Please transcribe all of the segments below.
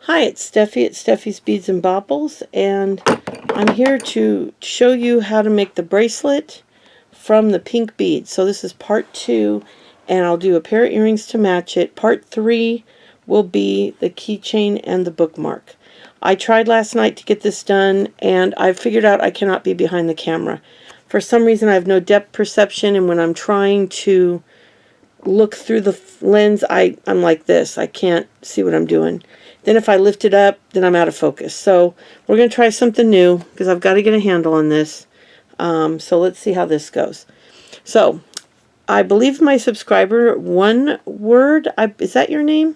Hi, it's Steffi at Steffi's Beads and Baubles, and I'm here to show you how to make the bracelet from the pink beads. So this is part 2, and I'll do a pair of earrings to match it. Part 3 will be the keychain and the bookmark. I tried last night to get this done, and I figured out I cannot be behind the camera. For some reason, I have no depth perception, and when I'm trying to look through the lens, I'm like this. I can't see what I'm doing. Then if I lift it up, then I'm out of focus. So we're going to try something new because I've got to get a handle on this. So let's see how this goes. So I believe my subscriber, One Word, is that your name?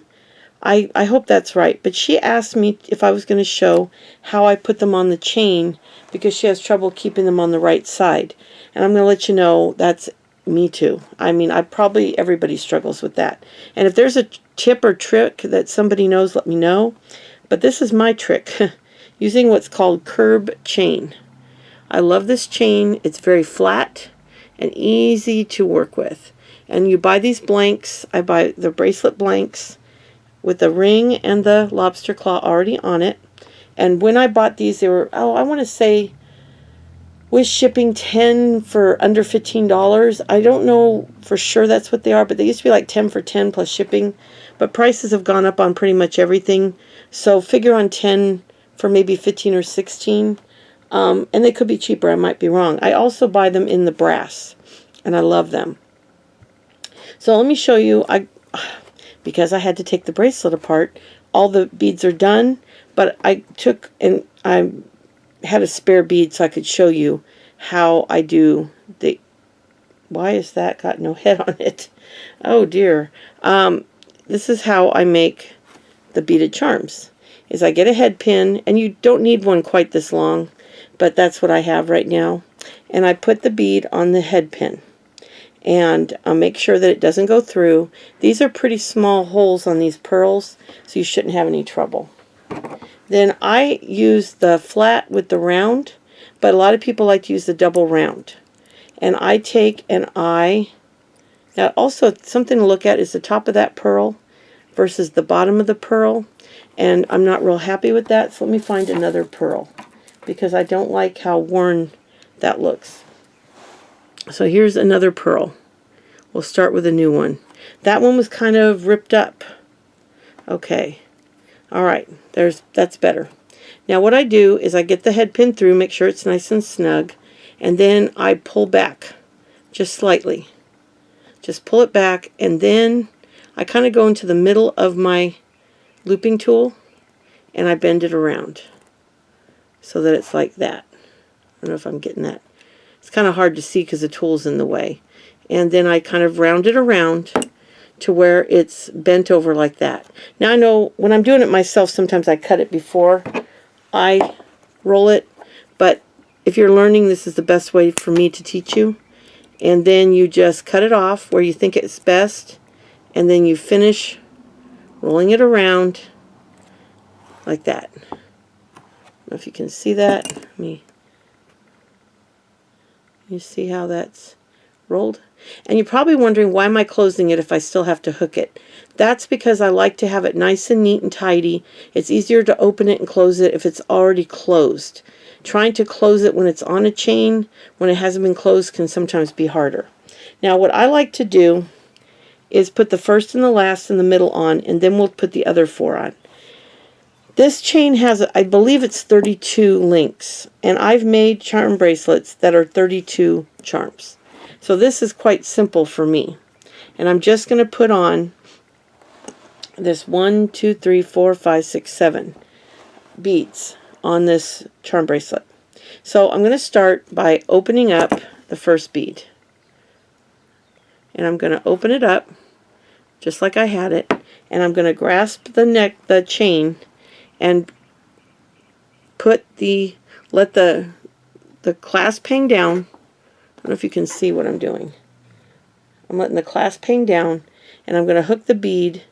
I hope that's right. But she asked me if I was going to show how I put them on the chain because she has trouble keeping them on the right side. And I'm going to let you know that's me too. I mean, everybody struggles with that. And if there's a tip or trick that somebody knows, let me know. But this is my trick, using what's called curb chain. I love this chain. It's very flat and easy to work with. And you buy these blanks. I buy the bracelet blanks with the ring and the lobster claw already on it. And when I bought these, they were, I want to say, with shipping 10 for under $15. I don't know for sure that's what they are, but they used to be like 10 for 10 plus shipping. But prices have gone up on pretty much everything. So figure on 10 for maybe 15 or 16. And they could be cheaper, I might be wrong. I also buy them in the brass, and I love them. So let me show you, because I had to take the bracelet apart, all the beads are done, but I had a spare bead so I could show you how I do the... Why is that got no head on it? Oh dear. This is how I make the beaded charms. Is I get a head pin, and you don't need one quite this long, but that's what I have right now. And I put the bead on the head pin. And I'll make sure that it doesn't go through. These are pretty small holes on these pearls, so you shouldn't have any trouble. Then I use the flat with the round, but a lot of people like to use the double round. And I take now also something to look at is the top of that pearl versus the bottom of the pearl. And I'm not real happy with that, so let me find another pearl because I don't like how worn that looks. So here's another pearl. We'll start with a new one. That one was kind of ripped up. Okay. All right, that's better. Now what I do is I get the head pin through, make sure it's nice and snug, and then I pull back just slightly. Just pull it back, and then I kind of go into the middle of my looping tool, and I bend it around so that it's like that. I don't know if I'm getting that. It's kind of hard to see because the tool's in the way. And then I kind of round it around to where it's bent over like that. Now I know when I'm doing it myself, sometimes I cut it before I roll it, but if you're learning, this is the best way for me to teach you. And then you just cut it off where you think it's best, and then you finish rolling it around like that. I don't know if you can see that. You see how that's rolled? And you're probably wondering, why am I closing it if I still have to hook it? That's because I like to have it nice and neat and tidy. It's easier to open it and close it if it's already closed. Trying to close it when it's on a chain, when it hasn't been closed, can sometimes be harder. Now what I like to do is put the first and the last and the middle on, and then we'll put the other 4 on. This chain has, I believe it's 32 links, and I've made charm bracelets that are 32 charms. So this is quite simple for me. And I'm just going to put on this 1, 2, 3, 4, 5, 6, 7 beads on this charm bracelet. So I'm going to start by opening up the first bead. And I'm going to open it up just like I had it. And I'm going to grasp the chain and let the clasp hang down. I don't know if you can see what I'm doing. I'm letting the clasp hang down, and I'm going to hook the bead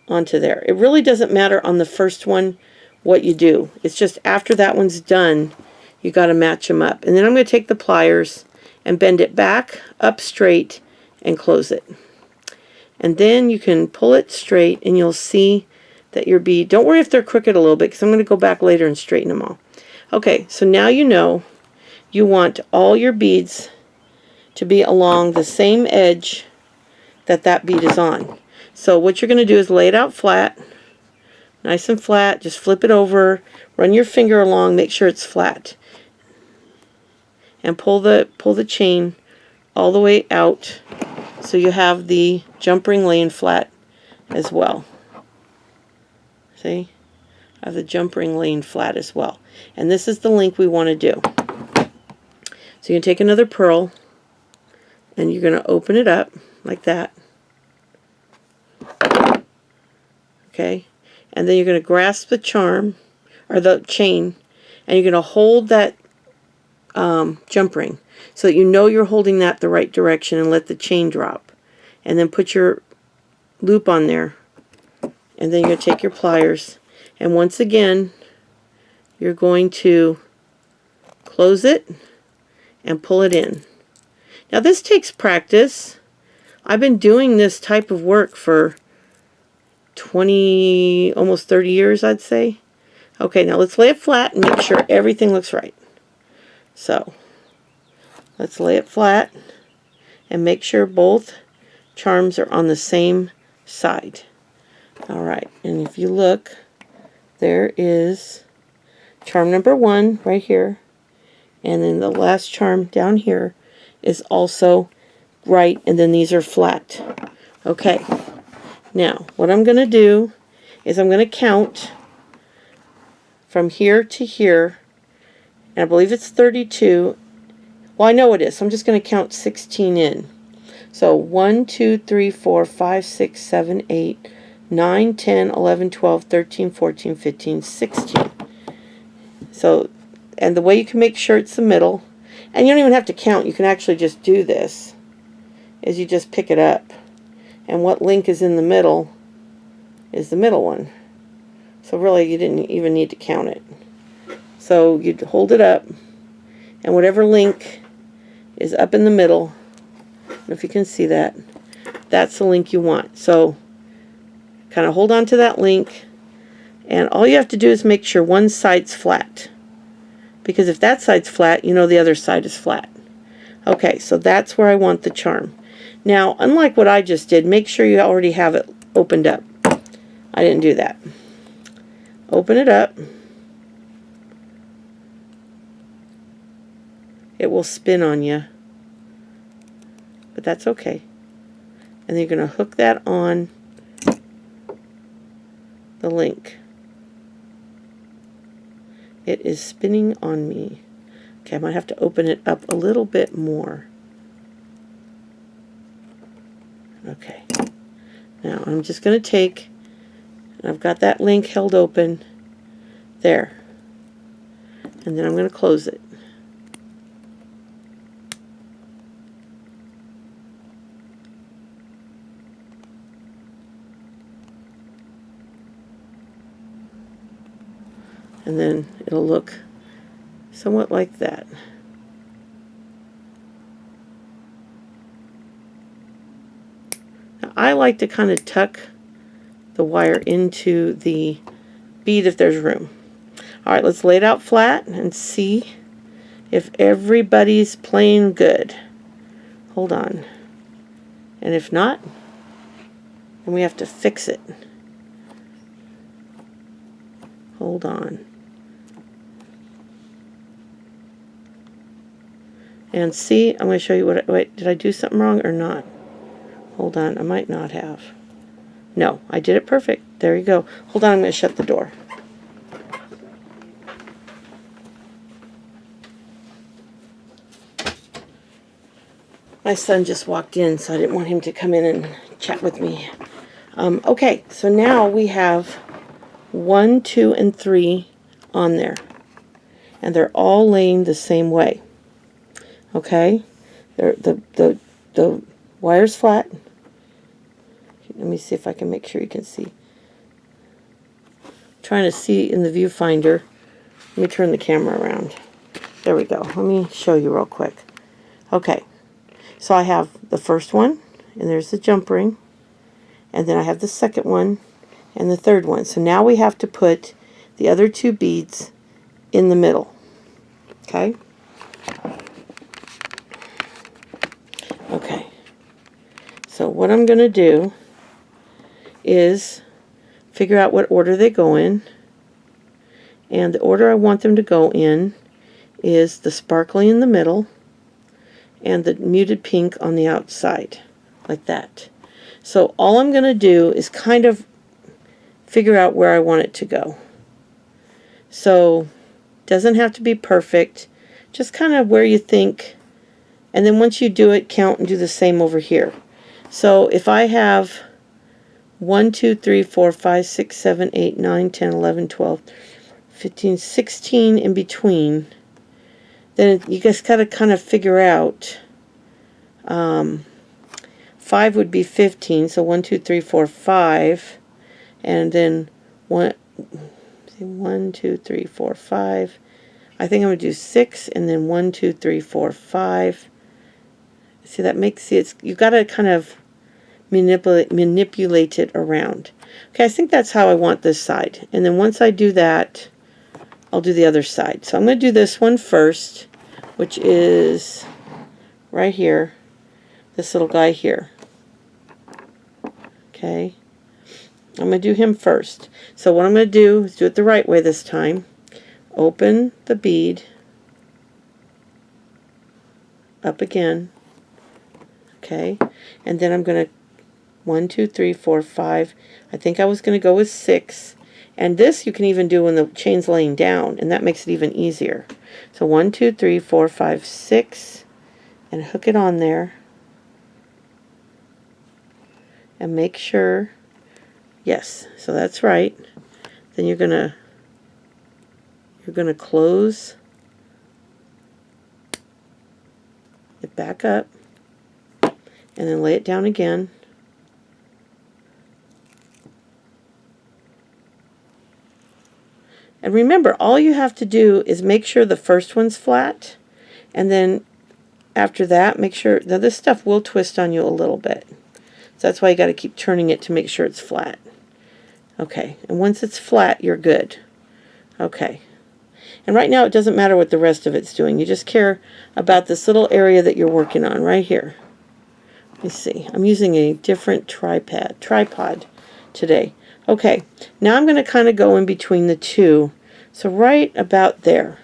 onto there. It really doesn't matter on the first one what you do. It's just after that one's done, you got to match them up. And then I'm going to take the pliers and bend it back up straight and close it. And then you can pull it straight, and you'll see that your bead, don't worry if they're crooked a little bit, because I'm going to go back later and straighten them all. Okay, so now you know you want all your beads to be along the same edge that that bead is on. So what you're going to do is lay it out flat, nice and flat, just flip it over, run your finger along, make sure it's flat, and pull the chain all the way out so you have the jump ring laying flat as well. See? I have the jump ring laying flat as well. And this is the link we want to do. So you're going to take another pearl and you're going to open it up like that. Okay? And then you're going to grasp the charm, or the chain, and you're going to hold that jump ring so that you know you're holding that the right direction, and let the chain drop. And then put your loop on there. And then you're going to take your pliers, and once again you're going to close it and pull it in. Now this takes practice. I've been doing this type of work for 20, almost 30 years, I'd say. Okay, now let's lay it flat and make sure everything looks right. So let's lay it flat and make sure both charms are on the same side. Alright, and if you look, there is charm number 1 right here, and then the last charm down here is also right, and then these are flat. Okay, now what I'm going to do is I'm going to count from here to here, and I believe it's 32. Well, I know it is, so I'm just going to count 16 in. So 1, 2, 3, 4, 5, 6, 7, 8, 9, 10, 11, 12, 13, 14, 15, 16. So, and the way you can make sure it's the middle, and you don't even have to count, you can actually just do this, is you just pick it up. And what link is in the middle is the middle one. So really you didn't even need to count it. So you'd hold it up, and whatever link is up in the middle, I don't know if you can see that, that's the link you want. So kind of hold on to that link, and all you have to do is make sure one side's flat, because if that side's flat, you know the other side is flat. Okay, so that's where I want the charm. Now, unlike what I just did, make sure you already have it opened up. I didn't do that. Open it up. It will spin on you, but that's okay. And then you're going to hook that on the link. It is spinning on me. Okay, I might have to open it up a little bit more. Okay. Now I'm just going to take, and I've got that link held open there. And then I'm going to close it. And then it'll look somewhat like that. Now, I like to kind of tuck the wire into the bead if there's room. Alright, let's lay it out flat and see if everybody's playing good. Hold on. And if not, then we have to fix it. Hold on. And see, I'm going to show you what, wait, did I do something wrong or not? Hold on, I might not have. No, I did it perfect. There you go. Hold on, I'm going to shut the door. My son just walked in, so I didn't want him to come in and chat with me. Okay, so now we have 1, 2, and 3 on there. And they're all laying the same way. Okay? The wire's flat. Let me see if I can make sure you can see. I'm trying to see in the viewfinder. Let me turn the camera around. There we go. Let me show you real quick. Okay. So I have the first one, and there's the jump ring. And then I have the second one, and the third one. So now we have to put the other two beads in the middle. Okay? Okay. So what I'm going to do is figure out what order they go in. And the order I want them to go in is the sparkly in the middle and the muted pink on the outside, like that. So all I'm going to do is kind of figure out where I want it to go. So doesn't have to be perfect, just kind of where you think, and then once you do it, count and do the same over here. So if I have 1, 2, 3, 4, 5, 6, 7, 8, 9, 10, 11, 12, 15, 16 in between, then you just got to kind of figure out 5 would be 15, so 1, 2, 3, 4, 5, and then 1, 2, 3, 4, 5. I think I'm going to do 6, and then 1, 2, 3, 4, 5. See, that makes, see, it's, you've got to kind of manipulate it around. Okay, I think that's how I want this side. And then once I do that, I'll do the other side. So I'm going to do this one first, which is right here, this little guy here. Okay, I'm going to do him first. So what I'm going to do is do it the right way this time. Open the bead up again. Okay, and then I'm going to 1, 2, 3, 4, 5. I think I was going to go with 6. And this you can even do when the chain's laying down, and that makes it even easier. So 1, 2, 3, 4, 5, 6, and hook it on there. And make sure, yes, so that's right. Then you're gonna close it back up, and then lay it down again. And remember, all you have to do is make sure the first one's flat, and then after that, make sure, now this stuff will twist on you a little bit. So that's why you got to keep turning it to make sure it's flat. Okay, and once it's flat, you're good. Okay. And right now, it doesn't matter what the rest of it's doing. You just care about this little area that you're working on right here. Let me see. I'm using a different tripod today. Okay, now I'm going to kind of go in between the two. So right about there.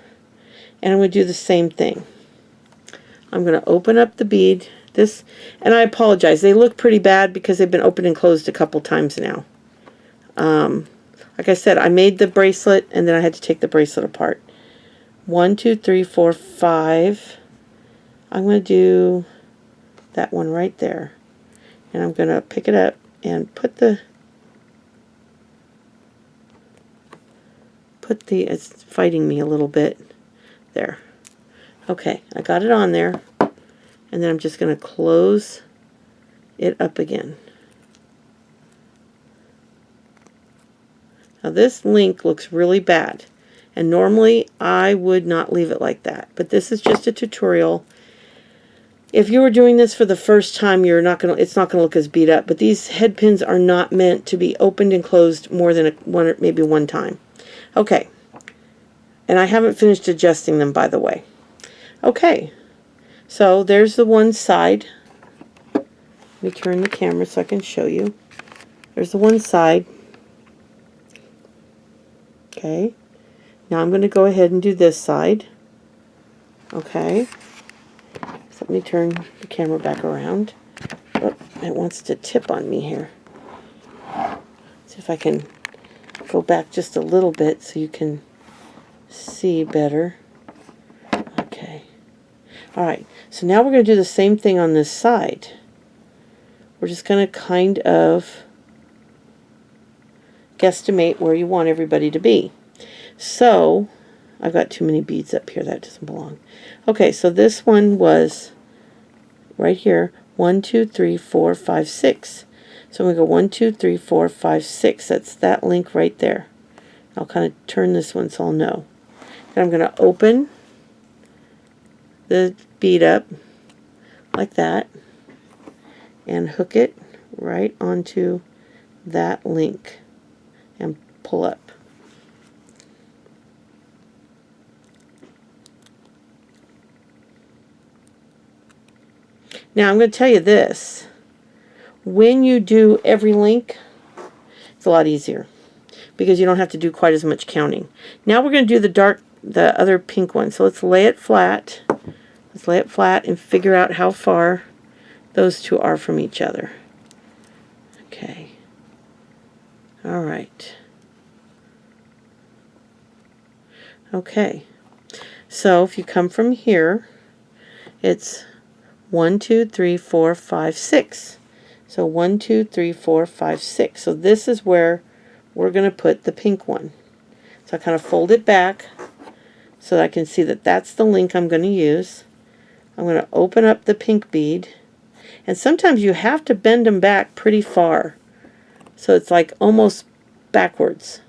And I'm going to do the same thing. I'm going to open up the bead. This, and I apologize, they look pretty bad because they've been opened and closed a couple times now. Like I said, I made the bracelet and then I had to take the bracelet apart. 1, 2, 3, 4, 5. I'm going to do that one right there. And I'm going to pick it up and put the, it's fighting me a little bit. There. Okay, I got it on there. And then I'm just going to close it up again. Now this link looks really bad. And normally I would not leave it like that. But this is just a tutorial. If you were doing this for the first time, you're not going to, it's not going to look as beat up. But these head pins are not meant to be opened and closed more than one or maybe one time. Okay. And I haven't finished adjusting them, by the way. Okay. So there's the one side. Let me turn the camera so I can show you. There's the one side. Okay. Now I'm going to go ahead and do this side. Okay. So let me turn the camera back around. Oh, it wants to tip on me here. See if I can go back just a little bit so you can see better. Okay. Alright, so now we're going to do the same thing on this side. We're just going to kind of guesstimate where you want everybody to be. So, I've got too many beads up here, that doesn't belong. Okay, so this one was right here, 1, 2, 3, 4, 5, 6. So I'm going to go 1, 2, 3, 4, 5, 6. That's that link right there. I'll kind of turn this one so I'll know. And I'm going to open the bead up like that and hook it right onto that link. and pull up. Now I'm going to tell you this. When you do every link, it's a lot easier because you don't have to do quite as much counting. Now we're going to do the other pink one. So let's lay it flat. Let's lay it flat and figure out how far those two are from each other. Okay. All right. Okay. So if you come from here, it's 1, 2, 3, 4, 5, 6. So 1, 2, 3, 4, 5, 6. So this is where we're going to put the pink one. So I kind of fold it back so that I can see that that's the link I'm going to use. I'm going to open up the pink bead. And sometimes you have to bend them back pretty far. So it's like almost backwards.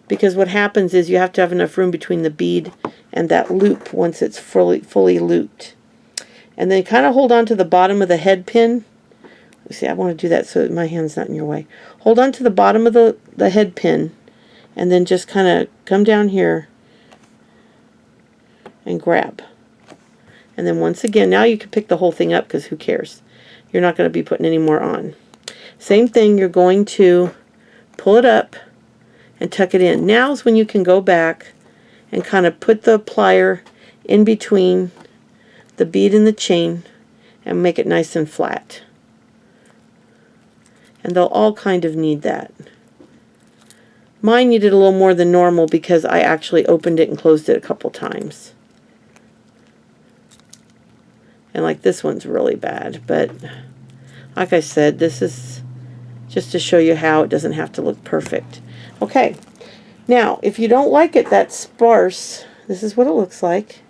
Because what happens is you have to have enough room between the bead and that loop once it's fully looped. And then kind of hold on to the bottom of the head pin. See, I want to do that so my hand's not in your way. Hold on to the bottom of the head pin and then just kind of come down here and grab. And then once again, now you can pick the whole thing up because who cares? You're not going to be putting any more on. Same thing, you're going to pull it up and tuck it in. Now's when you can go back and kind of put the plier in between the bead and the chain and make it nice and flat. And they'll all kind of need that. Mine needed a little more than normal because I actually opened it and closed it a couple times. And like this one's really bad, but like I said, this is just to show you how it doesn't have to look perfect. Okay, now if you don't like it that sparse, this is what it looks like.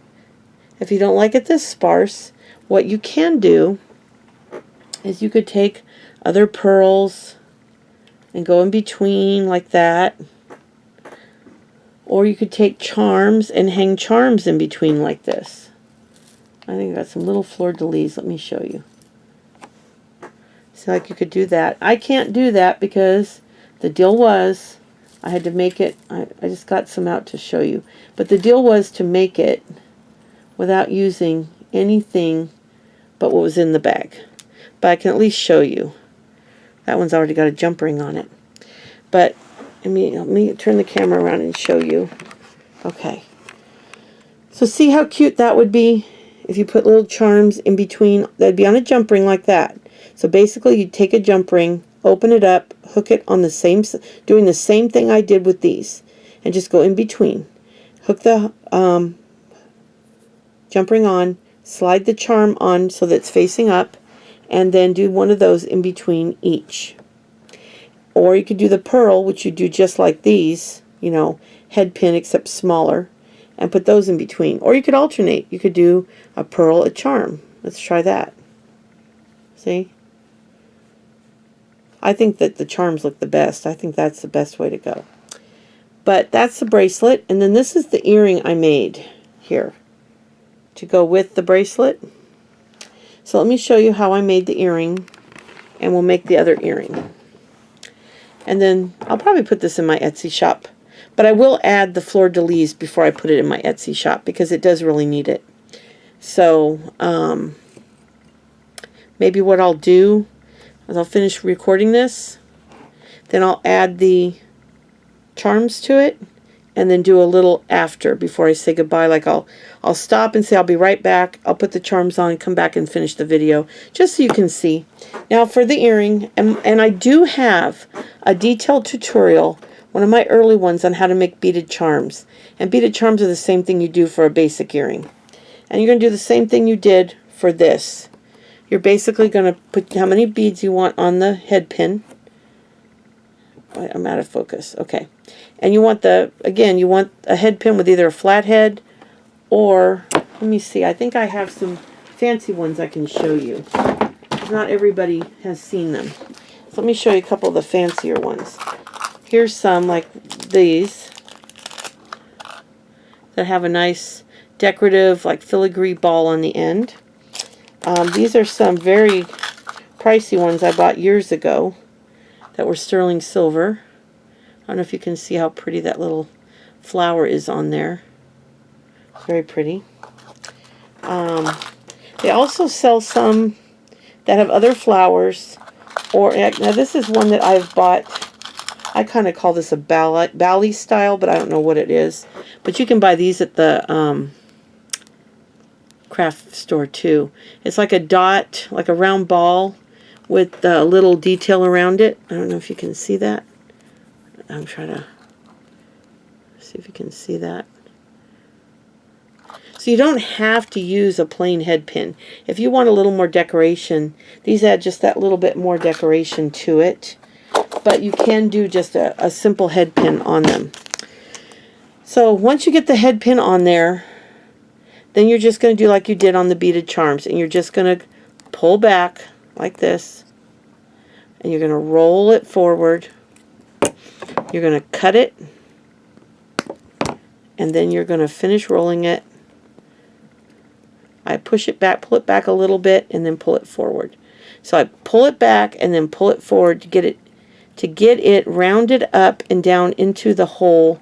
If you don't like it this sparse, what you can do is you could take other pearls and go in between like that. Or you could take charms and hang charms in between like this. I think I got some little fleur-de-lis. Let me show you. So like you could do that. I can't do that because the deal was I had to make it. I just got some out to show you. But the deal was to make it without using anything but what was in the bag. But I can at least show you. That one's already got a jump ring on it. But let me turn the camera around and show you. Okay. So see how cute that would be if you put little charms in between. That'd be on a jump ring like that. So basically you take a jump ring, open it up, hook it on the same, doing the same thing I did with these, and just go in between. Hook the jump ring on, slide the charm on so that it's facing up, and then do one of those in between each. Or you could do the pearl, which you do just like these, you know, head pin except smaller, and put those in between. Or you could alternate. You could do a pearl, a charm. Let's try that. See? I think that the charms look the best. I think that's the best way to go. But that's the bracelet, and then this is the earring I made here to go with the bracelet. So let me show you how I made the earring, and we'll make the other earring. And then I'll probably put this in my Etsy shop. But I will add the fleur-de-lis before I put it in my Etsy shop because it does really need it. So maybe what I'll do is I'll finish recording this. Then I'll add the charms to it. And then do a little after before I say goodbye. Like I'll stop and say I'll be right back. I'll put the charms on and come back and finish the video just so you can see. Now for the earring, and I do have a detailed tutorial, one of my early ones, on how to make beaded charms. And beaded charms are the same thing you do for a basic earring. And you're going to do the same thing you did for this. You're basically going to put how many beads you want on the head pin. I'm out of focus. Okay. And you want you want a head pin with either a flat head or, let me see, I think I have some fancy ones I can show you. Not everybody has seen them. So let me show you a couple of the fancier ones. Here's some like these that have a nice decorative like filigree ball on the end. These are some very pricey ones I bought years ago that were sterling silver. don't know if you can see how pretty that little flower is on there. Very pretty. They also sell some that have other flowers. Or now this is one that I've bought. I kind of call this a Bali style, but I don't know what it is. But you can buy these at the craft store too. It's like a dot, like a round ball with a little detail around it. I don't know if you can see that. I'm trying to see if you can see that. So you don't have to use a plain head pin. If you want a little more decoration, these add just that little bit more decoration to it. But you can do just a simple head pin on them. So once you get the head pin on there, then you're just going to do like you did on the beaded charms. And you're just going to pull back like this. And you're going to roll it forward. You're going to cut it. And then you're going to finish rolling it. I push it back, pull it back a little bit, and then pull it forward. So I pull it back and then pull it forward to get it rounded up and down into the hole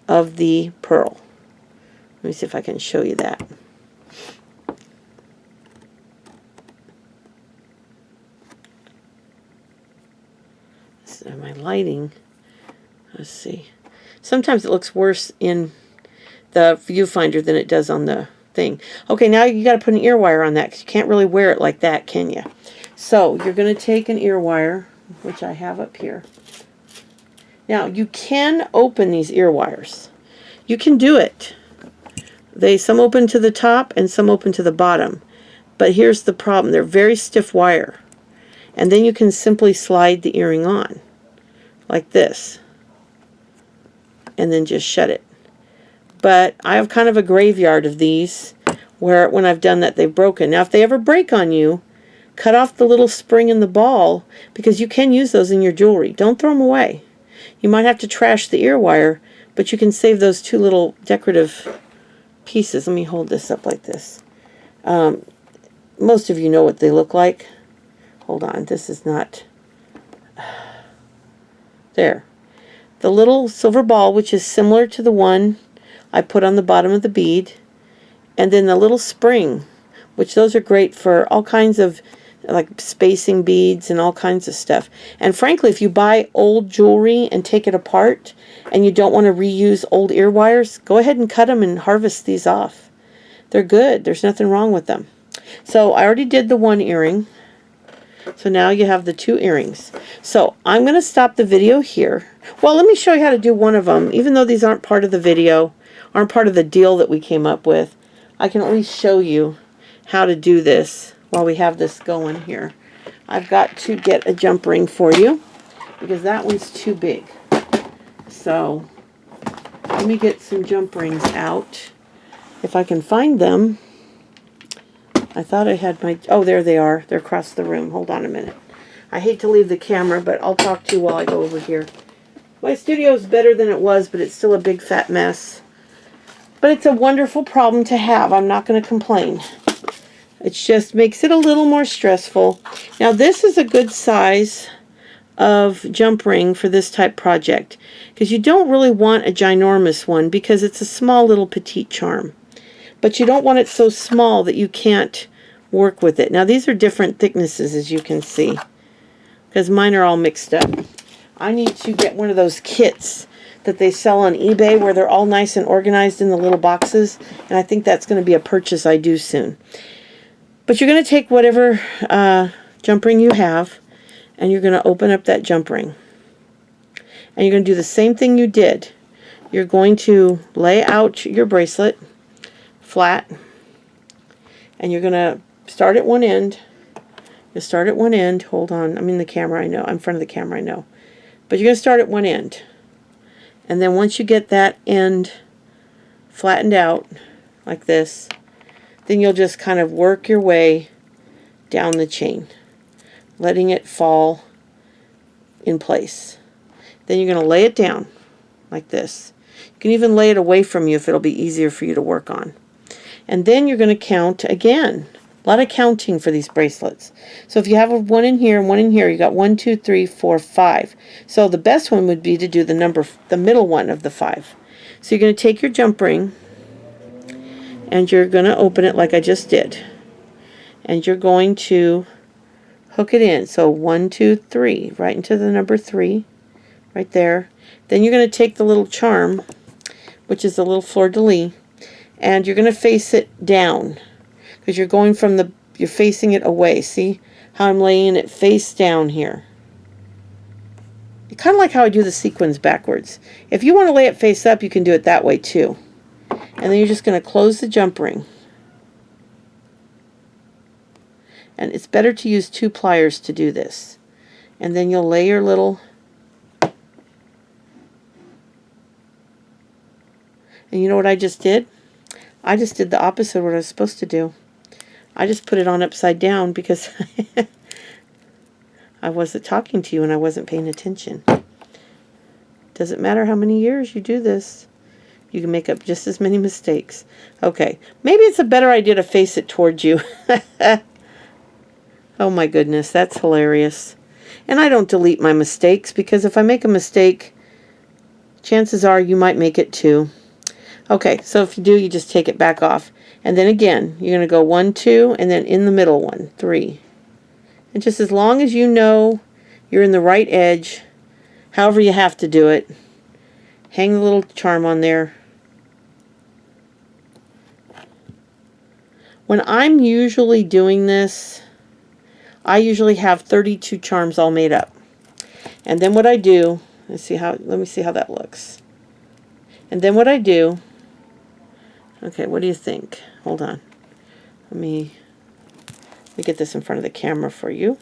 of the pearl. Let me see if I can show you that. So my lighting, let's see. Sometimes it looks worse in the viewfinder than it does on the thing. Okay, now you got to put an ear wire on that because you can't really wear it like that, can you? So you're going to take an ear wire, which I have up here. Now you can open these ear wires. You can do it. Some open to the top and some open to the bottom. But here's the problem. They're very stiff wire. And then you can simply slide the earring on like this. And then just shut it. But I have kind of a graveyard of these where when I've done that they've broken. Now if they ever break on you, cut off the little spring in the ball because you can use those in your jewelry. Don't throw them away. You might have to trash the ear wire, but you can save those two little decorative pieces. Let me hold this up like this. Most of you know what they look like. Hold on, this is not... There. The little silver ball, which is similar to the one I put on the bottom of the bead, and then the little spring, which those are great for all kinds of like spacing beads and all kinds of stuff. And frankly, if you buy old jewelry and take it apart and you don't want to reuse old ear wires, go ahead and cut them and harvest these off. They're good. There's nothing wrong with them. So I already did the one earring. So now you have the two earrings. So I'm going to stop the video here. Well, let me show you how to do one of them. Even though these aren't part of the video, aren't part of the deal that we came up with, I can at least show you how to do this while we have this going here. I've got to get a jump ring for you because that one's too big. So let me get some jump rings out if I can find them. I thought I had my... Oh, there they are. They're across the room. Hold on a minute. I hate to leave the camera, but I'll talk to you while I go over here. My studio is better than it was, but it's still a big fat mess. But it's a wonderful problem to have. I'm not going to complain. It just makes it a little more stressful. Now, this is a good size of jump ring for this type project, because you don't really want a ginormous one because it's a small little petite charm. But you don't want it so small that you can't work with it. Now these are different thicknesses, as you can see, because mine are all mixed up. I need to get one of those kits that they sell on eBay where they're all nice and organized in the little boxes, and I think that's going to be a purchase I do soon. But you're going to take whatever jump ring you have, and you're going to open up that jump ring. And you're going to do the same thing you did. You're going to lay out your bracelet flat, and you're going to start at one end. You start at one end. Hold on, I'm in the camera, I know. I'm in front of the camera, I know. But you're going to start at one end. And then once you get that end flattened out like this, then you'll just kind of work your way down the chain, letting it fall in place. Then you're going to lay it down like this. You can even lay it away from you if it'll be easier for you to work on. And then you're going to count again A lot of counting for these bracelets. So if you have one in here and one in here, you got 1, 2, 3, 4, 5. So the best one would be to do the middle one of the 5. So you're going to take your jump ring and you're going to open it like I just did. And you're going to hook it in. So 1, 2, 3, right into the number 3, right there. Then you're going to take the little charm, which is the little fleur-de-lis, and you're going to face it down. Because you're going from you're facing it away. See how I'm laying it face down here? Kind of like how I do the sequins backwards. If you want to lay it face up, you can do it that way too. And then you're just going to close the jump ring. And it's better to use 2 pliers to do this. And then you'll lay your little... And you know what I just did? I just did the opposite of what I was supposed to do. I just put it on upside down because I wasn't talking to you and I wasn't paying attention. Doesn't matter how many years you do this. You can make up just as many mistakes. Okay, maybe it's a better idea to face it towards you. Oh my goodness, that's hilarious. And I don't delete my mistakes because if I make a mistake, chances are you might make it too. Okay, so if you do, you just take it back off. And then again, you're going to go 1, 2, and then in the middle one, 3. And just as long as you know you're in the right edge, however you have to do it, hang the little charm on there. When I'm usually doing this, I usually have 32 charms all made up. And then what I do, let me see how that looks. And then what I do, okay, what do you think? Hold on. Let me get this in front of the camera for you.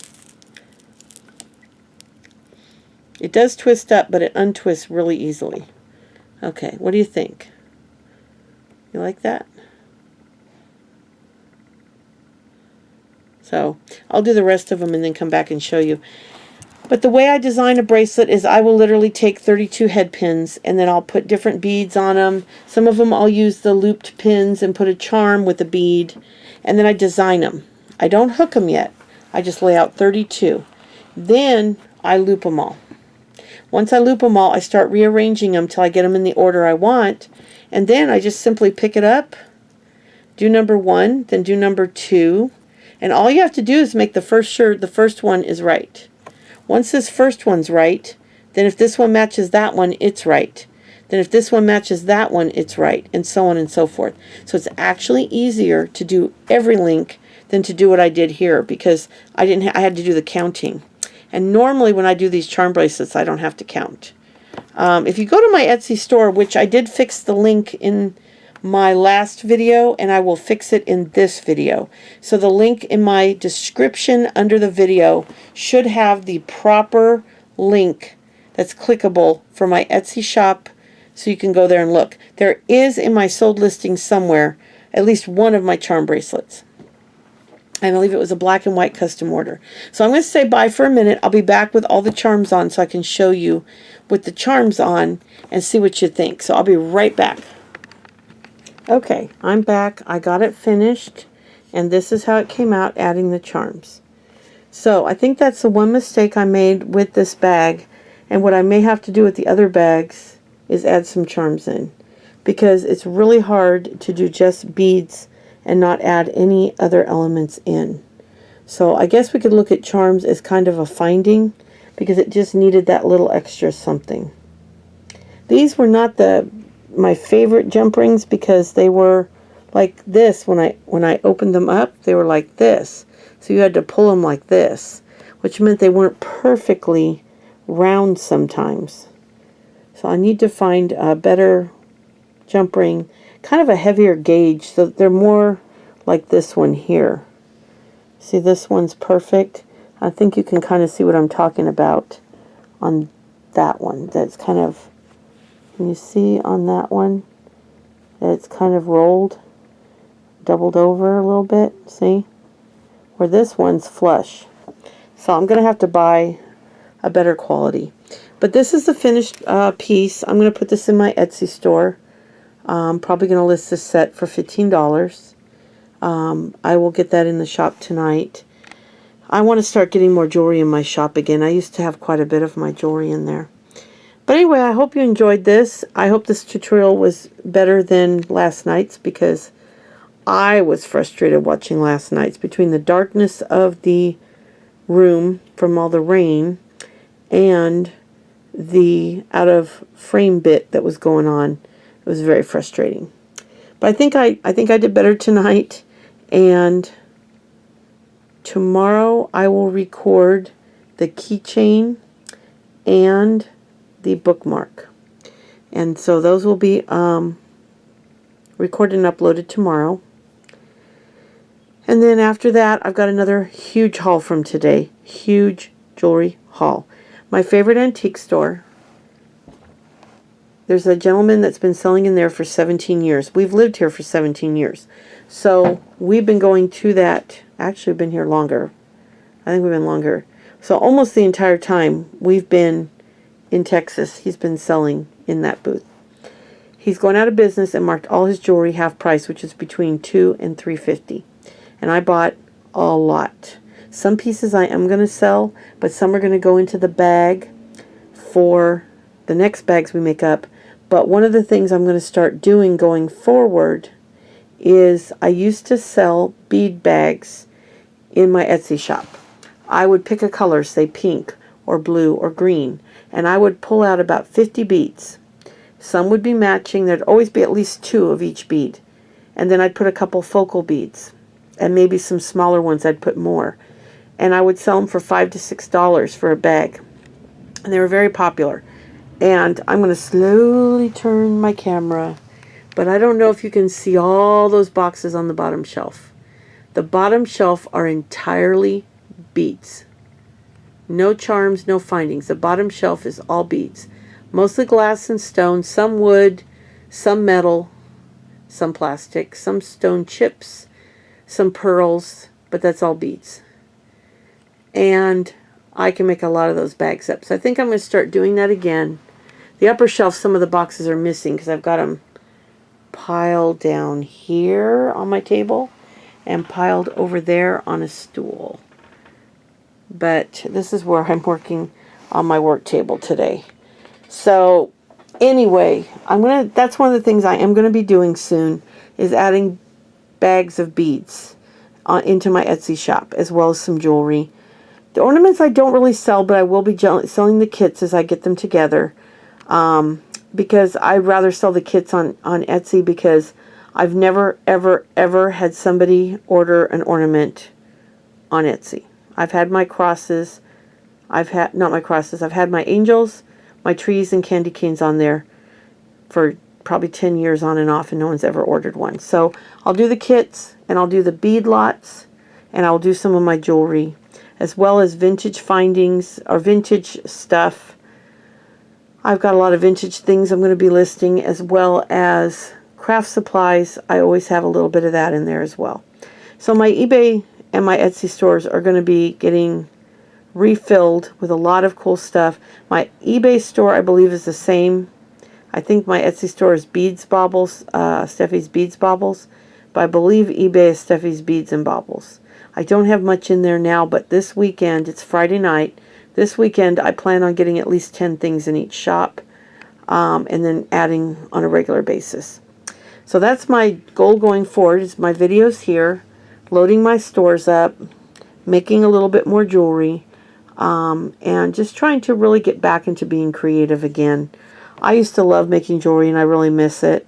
It does twist up, but it untwists really easily. Okay, what do you think? You like that? So I'll do the rest of them and then come back and show you. But the way I design a bracelet is I will literally take 32 head pins and then I'll put different beads on them. Some of them I'll use the looped pins and put a charm with a bead. And then I design them. I don't hook them yet. I just lay out 32. Then I loop them all. Once I loop them all, I start rearranging them till I get them in the order I want. And then I just simply pick it up, do number 1, then do number 2. And all you have to do is make the first sure the first one is right. Once this first one's right, then if this one matches that one, it's right. Then if this one matches that one, it's right, and so on and so forth. So it's actually easier to do every link than to do what I did here because I had to do the counting. And normally when I do these charm bracelets, I don't have to count. If you go to my Etsy store, which I did fix the link in my last video, and I will fix it in this video. So the link in my description under the video should have the proper link that's clickable for my Etsy shop, so you can go there and look. There is in my sold listing somewhere at least one of my charm bracelets. I believe it was a black and white custom order. So I'm going to say bye for a minute. I'll be back with all the charms on so I can show you with the charms on and see what you think. So I'll be right back. Okay, I'm back. I got it finished, and this is how it came out, adding the charms. So I think that's the one mistake I made with this bag, and what I may have to do with the other bags is add some charms in, because it's really hard to do just beads and not add any other elements in. So I guess we could look at charms as kind of a finding, because it just needed that little extra something. These were not my favorite jump rings because they were like this. When I opened them up, they were like this. So you had to pull them like this, which meant they weren't perfectly round sometimes. So I need to find a better jump ring, kind of a heavier gauge, so they're more like this one here. See, this one's perfect. I think you can kind of see what I'm talking about on that one. That's kind of, can you see on that one that it's kind of rolled, doubled over a little bit, see? Where this one's flush. So I'm going to have to buy a better quality. But this is the finished piece. I'm going to put this in my Etsy store. I'm probably going to list this set for $15. I will get that in the shop tonight. I want to start getting more jewelry in my shop again. I used to have quite a bit of my jewelry in there. But anyway, I hope you enjoyed this. I hope this tutorial was better than last night's, because I was frustrated watching last night's. Between the darkness of the room from all the rain and the out of frame bit that was going on, it was very frustrating. But I think I did better tonight, and tomorrow I will record the keychain and the bookmark. And so those will be recorded and uploaded tomorrow. And then after that, I've got another huge haul from today. Huge jewelry haul. My favorite antique store. There's a gentleman that's been selling in there for 17 years. We've lived here for 17 years. So we've been going to that. Actually, we've been here longer. I think we've been longer. So almost the entire time we've been in Texas, he's been selling in that booth. He's going out of business and marked all his jewelry half price, which is between $2 and $3.50. And I bought a lot. Some pieces I am going to sell, but some are going to go into the bag for the next bags we make up. But one of the things I'm going to start doing going forward is I used to sell bead bags in my Etsy shop. I would pick a color, say pink or blue or green, and I would pull out about 50 beads. Some would be matching. There'd always be at least 2 of each bead. And then I'd put a couple focal beads, and maybe some smaller ones I'd put more. And I would sell them for $5 to $6 for a bag. And they were very popular. And I'm going to slowly turn my camera, but I don't know if you can see all those boxes on the bottom shelf. The bottom shelf are entirely beads. No charms, no findings. The bottom shelf is all beads. Mostly glass and stone, some wood, some metal, some plastic, some stone chips, some pearls, but that's all beads. And I can make a lot of those bags up. So I think I'm going to start doing that again. The upper shelf, some of the boxes are missing because I've got them piled down here on my table and piled over there on a stool. But this is where I'm working on my work table today. So anyway, that's one of the things I am going to be doing soon, is adding bags of beads into my Etsy shop, as well as some jewelry. The ornaments I don't really sell, but I will be selling the kits as I get them together. Because I'd rather sell the kits on Etsy, because I've never, ever, ever had somebody order an ornament on Etsy. I've had my crosses. I've had my angels, my trees, and candy canes on there for probably 10 years on and off, and no one's ever ordered one. So I'll do the kits, and I'll do the bead lots, and I'll do some of my jewelry, as well as vintage findings or vintage stuff. I've got a lot of vintage things I'm going to be listing, as well as craft supplies. I always have a little bit of that in there as well. So my eBay and my Etsy stores are going to be getting refilled with a lot of cool stuff. My eBay store, I believe, is the same. I think my Etsy store is Beads Baubles, Steffi's Beads Baubles, but I believe eBay is Steffi's Beads and Baubles. I don't have much in there now, but this weekend, it's Friday night, this weekend I plan on getting at least 10 things in each shop, and then adding on a regular basis. So that's my goal going forward, is my videos here, loading my stores up, making a little bit more jewelry, and just trying to really get back into being creative again. I used to love making jewelry, and I really miss it.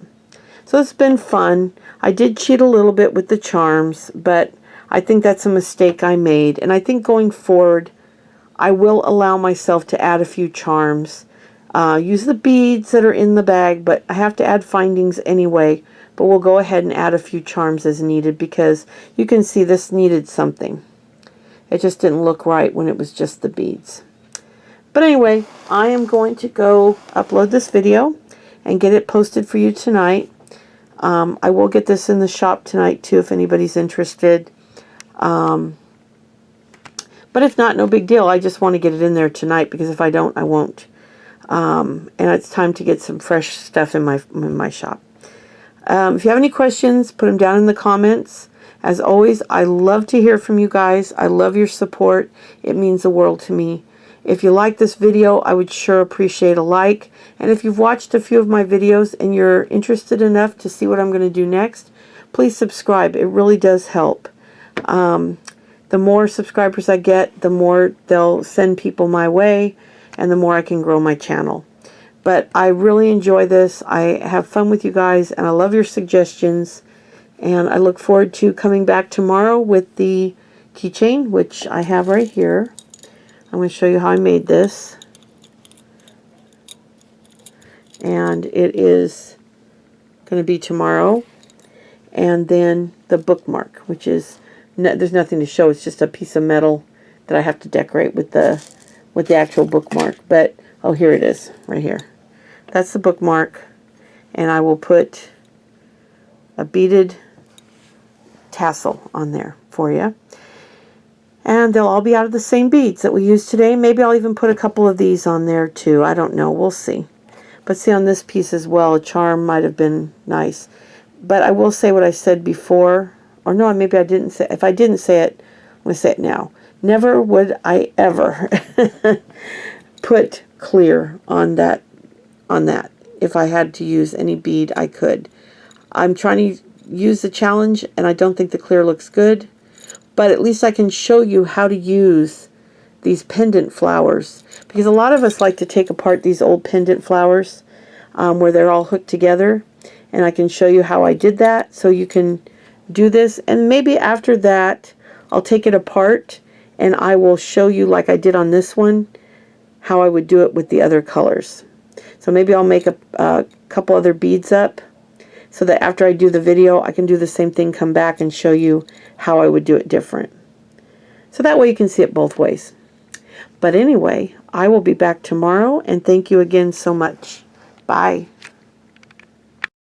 So it's been fun. I did cheat a little bit with the charms, but I think that's a mistake I made. And I think going forward, I will allow myself to add a few charms. Use the beads that are in the bag, but I have to add findings anyway. But we'll go ahead and add a few charms as needed, because you can see this needed something. It just didn't look right when it was just the beads. But anyway, I am going to go upload this video and get it posted for you tonight. I will get this in the shop tonight too, if anybody's interested. But if not, no big deal. I just want to get it in there tonight, because if I don't, I won't. And it's time to get some fresh stuff in my shop. If you have any questions, put them down in the comments. As always, I love to hear from you guys. I love your support. It means the world to me. If you like this video, I would sure appreciate a like. And if you've watched a few of my videos and you're interested enough to see what I'm going to do next, please subscribe. It really does help. The more subscribers I get, the more they'll send people my way, and the more I can grow my channel. But I really enjoy this. I have fun with you guys, and I love your suggestions. And I look forward to coming back tomorrow with the keychain, which I have right here. I'm going to show you how I made this. And it is going to be tomorrow. And then the bookmark, which is, there's nothing to show. It's just a piece of metal that I have to decorate with the actual bookmark. But, oh, here it is, right here. That's the bookmark. And I will put a beaded tassel on there for you. And they'll all be out of the same beads that we used today. Maybe I'll even put a couple of these on there too. I don't know. We'll see. But see, on this piece as well, a charm might have been nice. But I will say what I said before. Or no, maybe I didn't say. If I didn't say it, I'm going to say it now. Never would I ever put clear on that. If I had to use any bead, I could. I'm trying to use the challenge, and I don't think the clear looks good. But at least I can show you how to use these pendant flowers. Because a lot of us like to take apart these old pendant flowers where they're all hooked together. And I can show you how I did that so you can do this. And maybe after that, I'll take it apart and I will show you, like I did on this one, how I would do it with the other colors. So maybe I'll make a couple other beads up, so that after I do the video, I can do the same thing, come back and show you how I would do it different. So that way you can see it both ways. But anyway, I will be back tomorrow, and thank you again so much. Bye.